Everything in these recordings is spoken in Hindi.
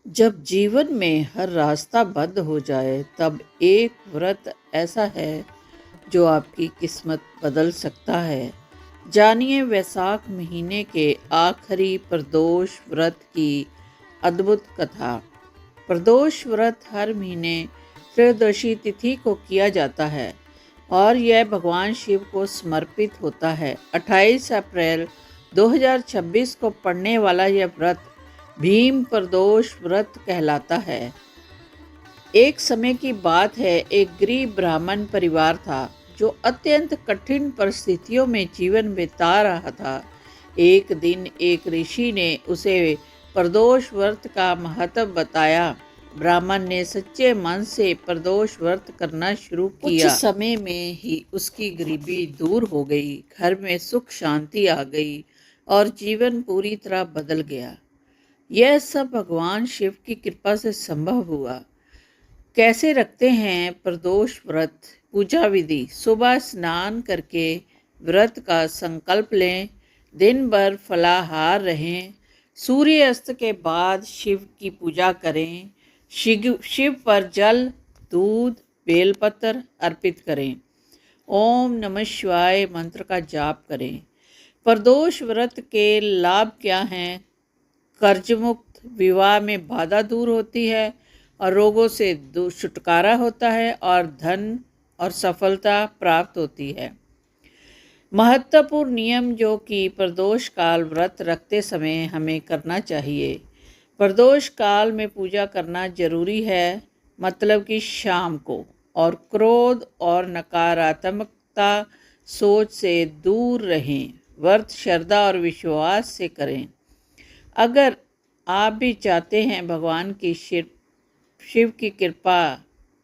जब जीवन में हर रास्ता बंद हो जाए तब एक व्रत ऐसा है जो आपकी किस्मत बदल सकता है। जानिए वैसाख महीने के आखिरी प्रदोष व्रत की अद्भुत कथा। प्रदोष व्रत हर महीने त्रयोदशी तिथि को किया जाता है और यह भगवान शिव को समर्पित होता है। 28 अप्रैल 2026 को पड़ने वाला यह व्रत भीम प्रदोष व्रत कहलाता है। एक समय की बात है, एक गरीब ब्राह्मण परिवार था जो अत्यंत कठिन परिस्थितियों में जीवन बिता रहा था। एक दिन एक ऋषि ने उसे प्रदोष व्रत का महत्व बताया। ब्राह्मण ने सच्चे मन से प्रदोष व्रत करना शुरू किया। कुछ समय में ही उसकी गरीबी दूर हो गई, घर में सुख शांति आ गई और जीवन पूरी तरह बदल गया। यह सब भगवान शिव की कृपा से संभव हुआ। कैसे रखते हैं प्रदोष व्रत? पूजा विधि: सुबह स्नान करके व्रत का संकल्प लें, दिन भर फलाहार रहें, सूर्य अस्त के बाद शिव की पूजा करें, शिव पर जल, दूध, बेलपत्र अर्पित करें, ओम नमः शिवाय मंत्र का जाप करें। प्रदोष व्रत के लाभ क्या हैं? कर्ज मुक्त, विवाह में बाधा दूर होती है और रोगों से छुटकारा होता है और धन और सफलता प्राप्त होती है। महत्वपूर्ण नियम जो कि प्रदोष काल व्रत रखते समय हमें करना चाहिए। प्रदोष काल में पूजा करना जरूरी है, मतलब कि शाम को, और क्रोध और नकारात्मकता सोच से दूर रहें। व्रत श्रद्धा और विश्वास से करें। अगर आप भी चाहते हैं भगवान की शिव की कृपा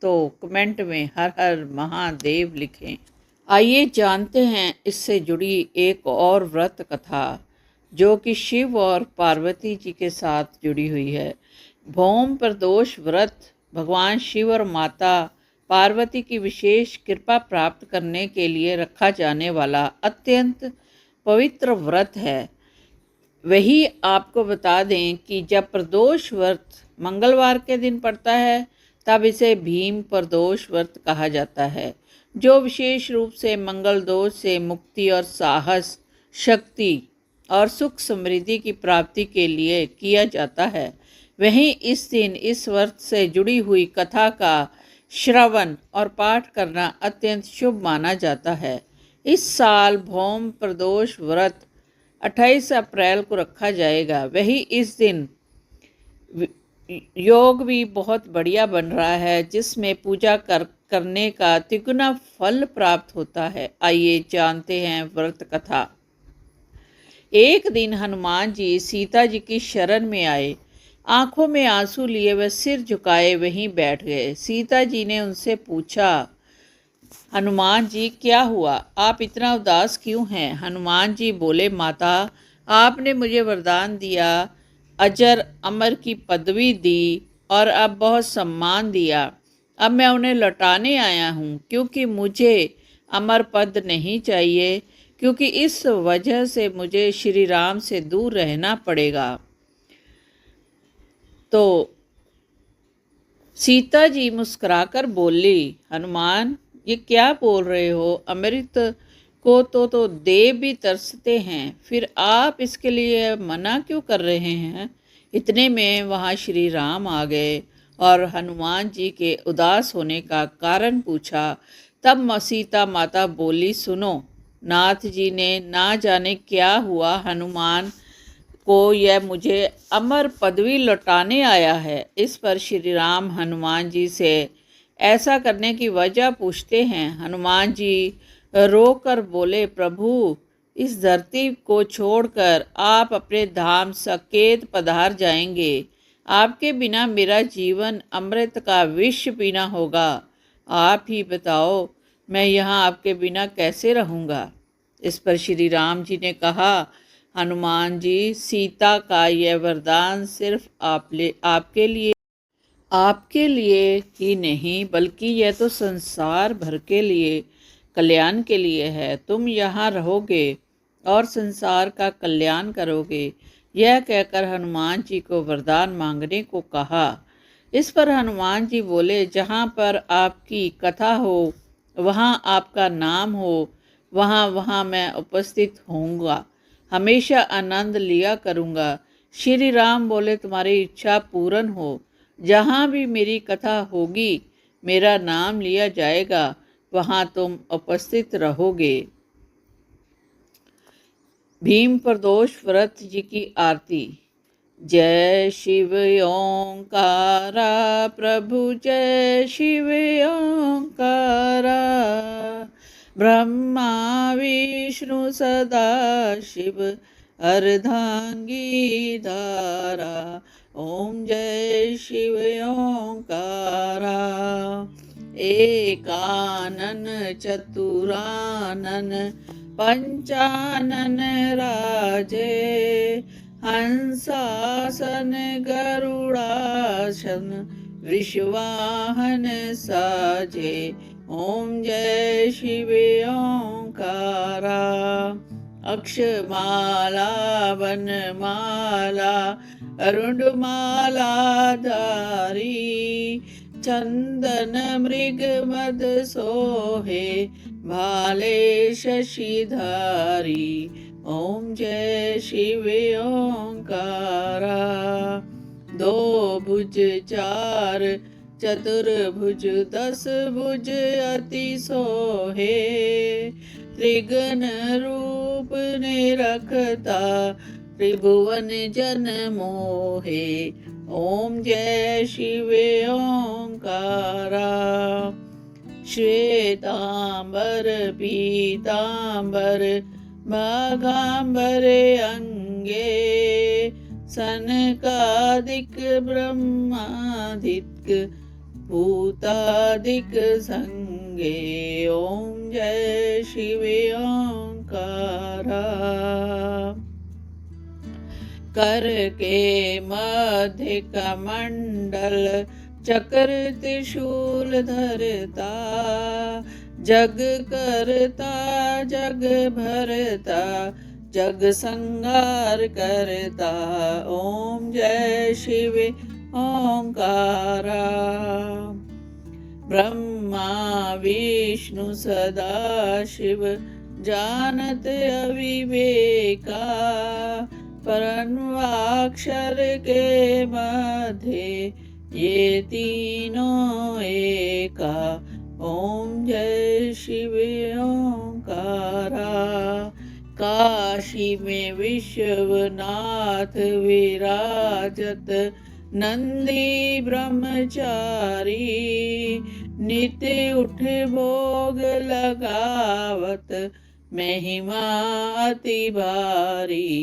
तो कमेंट में हर हर महादेव लिखें। आइए जानते हैं इससे जुड़ी एक और व्रत कथा जो कि शिव और पार्वती जी के साथ जुड़ी हुई है। भौम प्रदोष व्रत भगवान शिव और माता पार्वती की विशेष कृपा प्राप्त करने के लिए रखा जाने वाला अत्यंत पवित्र व्रत है। वही आपको बता दें कि जब प्रदोष व्रत मंगलवार के दिन पड़ता है तब इसे भीम प्रदोष व्रत कहा जाता है, जो विशेष रूप से मंगल दोष से मुक्ति और साहस, शक्ति और सुख समृद्धि की प्राप्ति के लिए किया जाता है। वहीं इस दिन इस व्रत से जुड़ी हुई कथा का श्रवण और पाठ करना अत्यंत शुभ माना जाता है। इस साल भौम प्रदोष व्रत 28 अप्रैल को रखा जाएगा। वही इस दिन योग भी बहुत बढ़िया बन रहा है जिसमें पूजा करने का तिगुना फल प्राप्त होता है। आइए जानते हैं व्रत कथा। एक दिन हनुमान जी सीता जी की शरण में आए। आंखों में आंसू लिए वह सिर झुकाए वहीं बैठ गए। सीता जी ने उनसे पूछा, हनुमान जी क्या हुआ, आप इतना उदास क्यों हैं? हनुमान जी बोले, माता आपने मुझे वरदान दिया, अजर अमर की पदवी दी और अब बहुत सम्मान दिया। अब मैं उन्हें लौटाने आया हूँ क्योंकि मुझे अमर पद नहीं चाहिए, क्योंकि इस वजह से मुझे श्री राम से दूर रहना पड़ेगा। तो सीता जी मुस्कुराकर बोली, हनुमान ये क्या बोल रहे हो? अमृत को तो देव भी तरसते हैं, फिर आप इसके लिए मना क्यों कर रहे हैं? इतने में वहाँ श्री राम आ गए और हनुमान जी के उदास होने का कारण पूछा। तब सीता माता बोली, सुनो, नाथ जी ने ना जाने क्या हुआ, हनुमान को यह मुझे अमर पदवी लौटाने आया है। इस पर श्री राम हनुमान जी से ऐसा करने की वजह पूछते हैं। हनुमान जी रोकर बोले, प्रभु इस धरती को छोड़कर आप अपने धाम साकेत पधार जाएंगे। आपके बिना मेरा जीवन अमृत का विष पीना होगा। आप ही बताओ मैं यहाँ आपके बिना कैसे रहूँगा? इस पर श्री राम जी ने कहा, हनुमान जी सीता का यह वरदान सिर्फ आपके लिए ही नहीं बल्कि यह तो संसार भर के लिए कल्याण के लिए है। तुम यहाँ रहोगे और संसार का कल्याण करोगे। यह कहकर हनुमान जी को वरदान मांगने को कहा। इस पर हनुमान जी बोले, जहाँ पर आपकी कथा हो, वहाँ आपका नाम हो, वहाँ वहाँ मैं उपस्थित होऊंगा, हमेशा आनंद लिया करूँगा। श्री राम बोले, तुम्हारी इच्छा पूर्ण हो। जहाँ भी मेरी कथा होगी, मेरा नाम लिया जाएगा, वहाँ तुम उपस्थित रहोगे। भीम प्रदोष व्रत जी की आरती। जय शिव ओंकारा प्रभु, जय शिव ओंकारा। ब्रह्मा विष्णु सदा शिव, अर्धांगी धारा। ओम जय शिव ओंकारा। एकानन चतुरानन पंचानन राजे। हंसासन गरुड़ासन वृषवाहन साजे। ओम जय शिव ओंकारा। अक्षमाला वनमाला अरुणमाला धारी। चंदन मृग मद सोहे, भाले शशिधारी। ओम जय शिव ओंकारा। दो भुज चार चतुर्भुज, 10 भुज अति सोहे। त्रिगण रूप निरखता, त्रिभुवन जन मोहे। ओम जय शिव ओंकारा। श्वेतांबर पीतांबर बाघांबर अंगे। सनकादिक ब्रह्मादिक भूतादिक संगे। ओम जय शिव ओंकारा। कर के मध्य कमंडल, चक्र त्रिशूल धरता। जग करता जग भरता, जग संहार करता। ओम जय शिव ओंकारा। ब्रह्मा विष्णु सदा शिव, जानत अविवेका। परन्वाक्षर के मध्य, ये तीनों एका। ओम जय शिव ओंकारा। काशी में विश्वनाथ विराजत, नंदी ब्रह्मचारी। नित्य उठ भोग लगावत, महिमा अति भारी।